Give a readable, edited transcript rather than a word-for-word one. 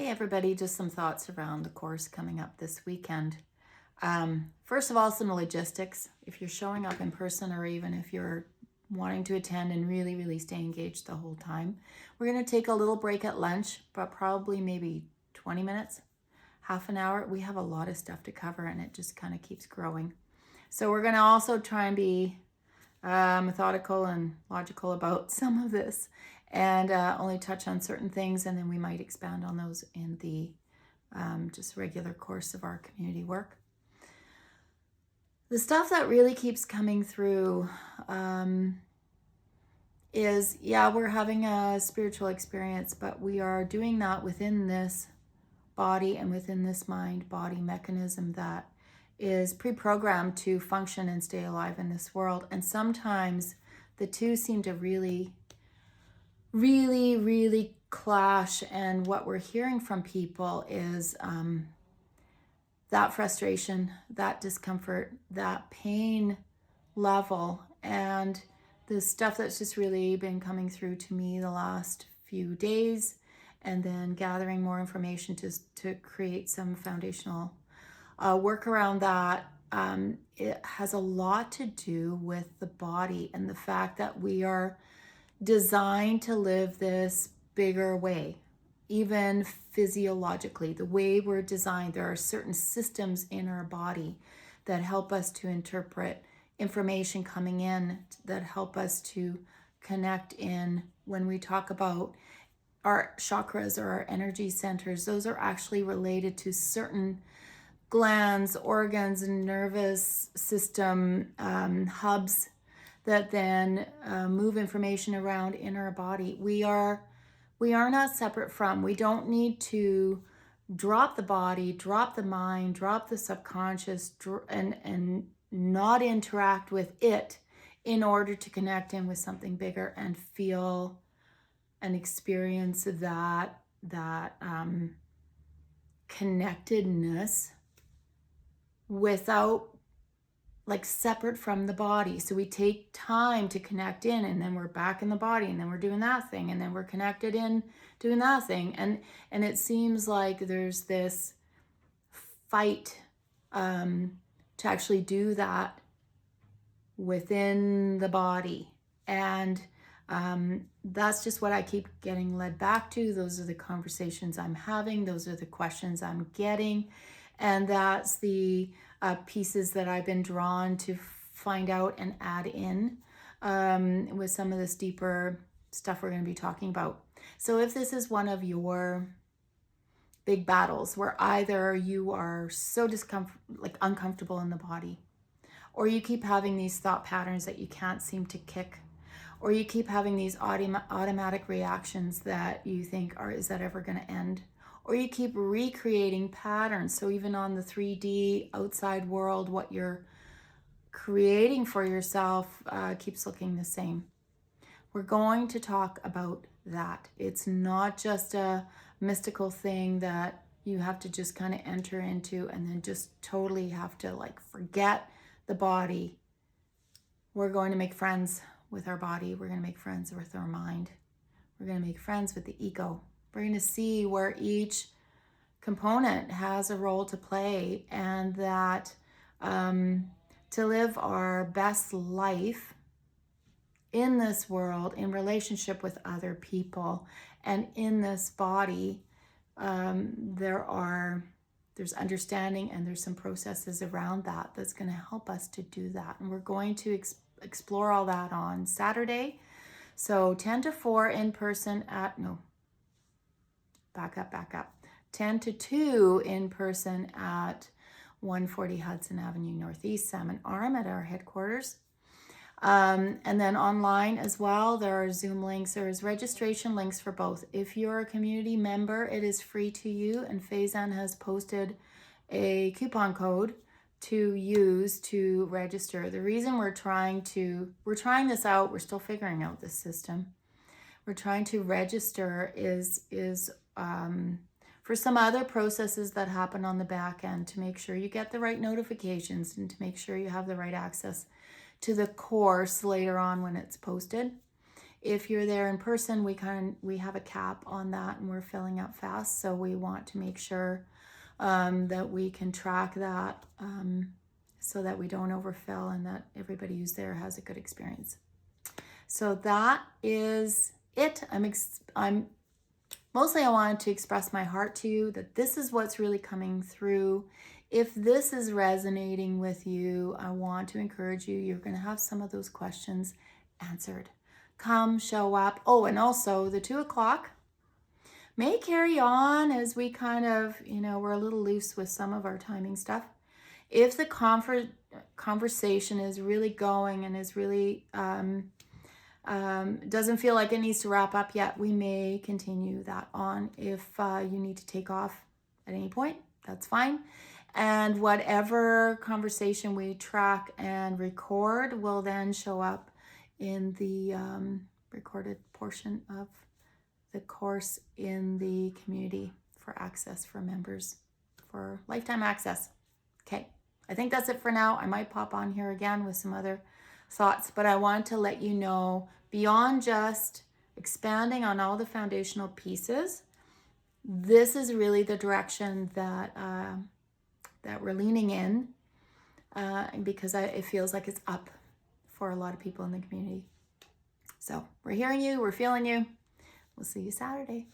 Hey everybody, just some thoughts around the course coming up this weekend. First of all, some logistics. If you're showing up in person or even if you're wanting to attend and really stay engaged the whole time, we're going to take a little break at lunch, but probably maybe 20 minutes, half an hour. We have a lot of stuff to cover and it just kind of keeps growing. So we're going to also try and be methodical and logical about some of this and only touch on certain things, and then we might expand on those in the just regular course of our community work. The stuff that really keeps coming through is, yeah, we're having a spiritual experience, but we are doing that within this body and within this mind-body mechanism that is pre-programmed to function and stay alive in this world. And sometimes the two seem to really clash. And what we're hearing from people is that frustration, that discomfort, that pain level, and the stuff that's just really been coming through to me the last few days, and then gathering more information to create some foundational work around that. It has a lot to do with the body and the fact that we are designed to live this bigger way, even physiologically. The way we're designed, there are certain systems in our body that help us to interpret information coming in, that help us to connect in. When we talk about our chakras or our energy centers, those are actually related to certain glands, organs, and nervous system hubs that then move information around in our body. We are not separate from. We don't need to drop the body, drop the mind, drop the subconscious, and not interact with it in order to connect in with something bigger and feel and experience that connectedness without, like, separate from the body. So we take time to connect in, and then we're back in the body, and then we're doing that thing, and then we're connected in doing that thing. And it seems like there's this fight to actually do that within the body. And that's just what I keep getting led back to. Those are the conversations I'm having. Those are the questions I'm getting. And that's the pieces that I've been drawn to find out and add in with some of this deeper stuff we're going to be talking about. So if this is one of your big battles where either you are so uncomfortable in the body, or you keep having these thought patterns that you can't seem to kick, or you keep having these automatic reactions that you think, is that ever going to end? Or you keep recreating patterns. So even on the 3D outside world, what you're creating for yourself keeps looking the same. We're going to talk about that. It's not just a mystical thing that you have to just kind of enter into and then just totally have to forget the body. We're going to make friends with our body. We're going to make friends with our mind. We're going to make friends with the ego. We're going to see where each component has a role to play, and that to live our best life in this world, in relationship with other people, and in this body, there's understanding and there's some processes around that that's going to help us to do that. And we're going to explore all that on Saturday. So 10 to 4 in person back up. 10 to 2 in person at 140 Hudson Avenue Northeast, Salmon Arm at our headquarters. And then online as well, there are Zoom links. There is registration links for both. If you're a community member, it is free to you, and Faizan has posted a coupon code to use to register. The reason we're trying this out, we're still figuring out this system. We're trying to register is for some other processes that happen on the back end, to make sure you get the right notifications and to make sure you have the right access to the course later on when it's posted. if you're there in person, we have a cap on that, and we're filling up fast. So we want to make sure that we can track that so that we don't overfill and that everybody who's there has a good experience. So that is it. I'm mostly, I wanted to express my heart to you that this is what's really coming through. If this is resonating with you, I want to encourage you. You're going to have some of those questions answered. Come, show up. Oh, and also the 2 o'clock may carry on as we kind of, we're a little loose with some of our timing stuff. If the conversation is really going and is really doesn't feel like it needs to wrap up yet, we may continue that on. If you need to take off at any point, that's fine. And whatever conversation we track and record will then show up in the recorded portion of the course in the community for access for members, for lifetime access. Okay, I think that's it for now. I might pop on here again with some other thoughts, but I want to let you know, beyond just expanding on all the foundational pieces, this is really the direction that that we're leaning in, because it feels like it's up for a lot of people in the community. So we're hearing you, we're feeling you. We'll see you Saturday.